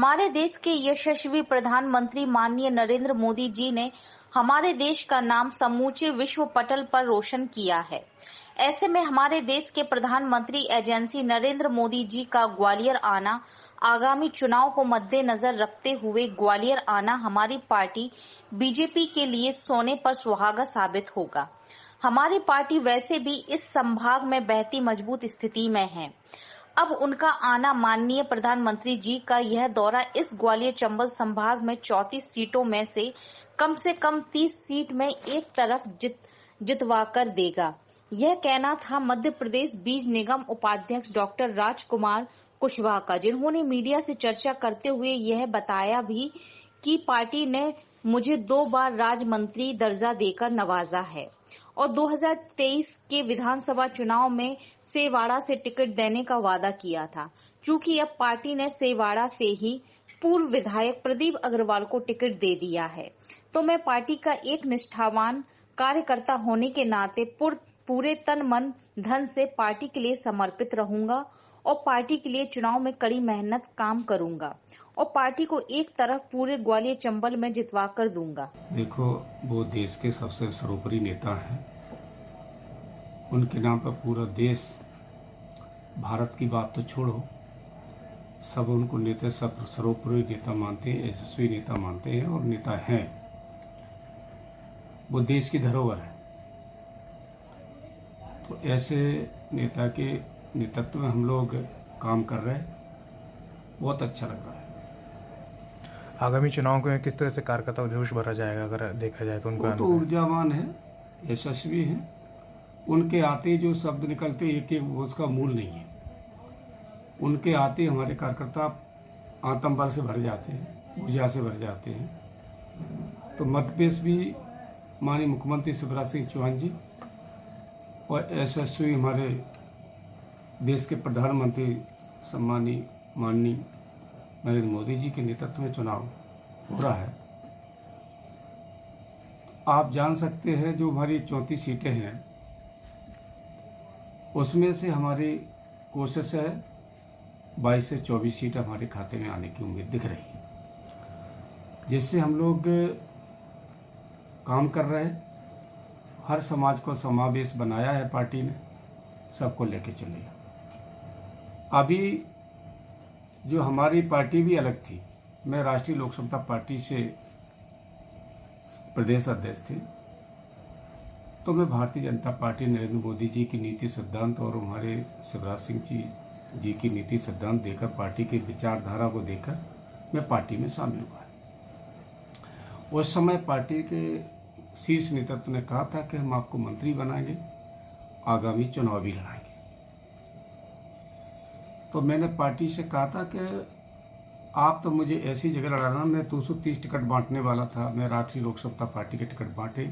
हमारे देश के यशस्वी प्रधानमंत्री माननीय नरेंद्र मोदी जी ने हमारे देश का नाम समूचे विश्व पटल पर रोशन किया है। ऐसे में हमारे देश के प्रधानमंत्री एजेंसी नरेंद्र मोदी जी का ग्वालियर आना आगामी चुनाव को मद्देनजर रखते हुए ग्वालियर आना हमारी पार्टी बीजेपी के लिए सोने पर सुहागा साबित होगा। हमारी पार्टी वैसे भी इस संभाग में बहती मजबूत स्थिति में है। अब उनका आना माननीय प्रधानमंत्री जी का यह दौरा इस ग्वालियर चंबल संभाग में 34 सीटों में से कम 30 सीट में एक तरफ जितवा कर देगा। यह कहना था मध्य प्रदेश बीज निगम उपाध्यक्ष डॉक्टर राजकुमार कुशवाहा का, जिन्होंने मीडिया से चर्चा करते हुए यह बताया भी कि पार्टी ने मुझे 2 बार राज्य मंत्री दर्जा देकर नवाजा है और 2023 के विधानसभा चुनाव में सेवाड़ा से टिकट देने का वादा किया था। चूंकि अब पार्टी ने सेवाड़ा से ही पूर्व विधायक प्रदीप अग्रवाल को टिकट दे दिया है, तो मैं पार्टी का एक निष्ठावान कार्यकर्ता होने के नाते पूरे तन मन धन से पार्टी के लिए समर्पित रहूंगा और पार्टी के लिए चुनाव में कड़ी मेहनत काम करूंगा और पार्टी को एक तरफ पूरे ग्वालियर चंबल में जितवा कर दूंगा। देखो, वो देश के सबसे सर्वोपरि नेता हैं। उनके नाम पर पूरा देश, भारत की बात तो छोड़ो, सब उनको नेता, सब सर्वोपरि नेता मानते हैं, यशस्वी नेता मानते हैं और नेता हैं। वो देश की धरोहर है। तो ऐसे नेता के नेतृत्व में हम लोग काम कर रहे हैं, बहुत अच्छा लग रहा है। आगामी चुनाव में किस तरह से कार्यकर्ता जोश भरा जाएगा, अगर देखा जाए तो उनका वो तो ऊर्जावान है, यशस्वी है। उनके आते जो शब्द निकलते एक वो उसका मूल नहीं है। उनके आते हमारे कार्यकर्ता आत्मबल से भर जाते हैं, ऊर्जा से भर जाते हैं। तो मध्य प्रदेश भी माननीय मुख्यमंत्री शिवराज सिंह चौहान जी और यशस्वी हमारे देश के प्रधानमंत्री सम्मानीय माननीय नरेंद्र मोदी जी के नेतृत्व में चुनाव हो रहा है। आप जान सकते हैं जो हमारी 34 सीटें हैं उसमें से हमारी कोशिश है 22 से 24 सीट हमारे खाते में आने की उम्मीद दिख रही है, जिससे हम लोग काम कर रहे हैं। हर समाज को समावेश बनाया है पार्टी ने, सबको लेके चलेगा। अभी जो हमारी पार्टी भी अलग थी, मैं राष्ट्रीय लोक समता पार्टी से प्रदेश अध्यक्ष थे, तो मैं भारतीय जनता पार्टी नरेंद्र मोदी जी की नीति सिद्धांत और हमारे शिवराज सिंह जी की नीति सिद्धांत देकर, पार्टी की विचारधारा को देकर मैं पार्टी में शामिल हुआ। उस समय पार्टी के शीर्ष नेतृत्व ने कहा था कि हम आपको मंत्री बनाएंगे, आगामी चुनाव भी लड़ाएंगे। तो मैंने पार्टी से कहा था कि आप तो मुझे ऐसी जगह लड़ाना, मैं 230 टिकट बांटने वाला था, मैं राष्ट्रीय लोक समता पार्टी के टिकट बांटे।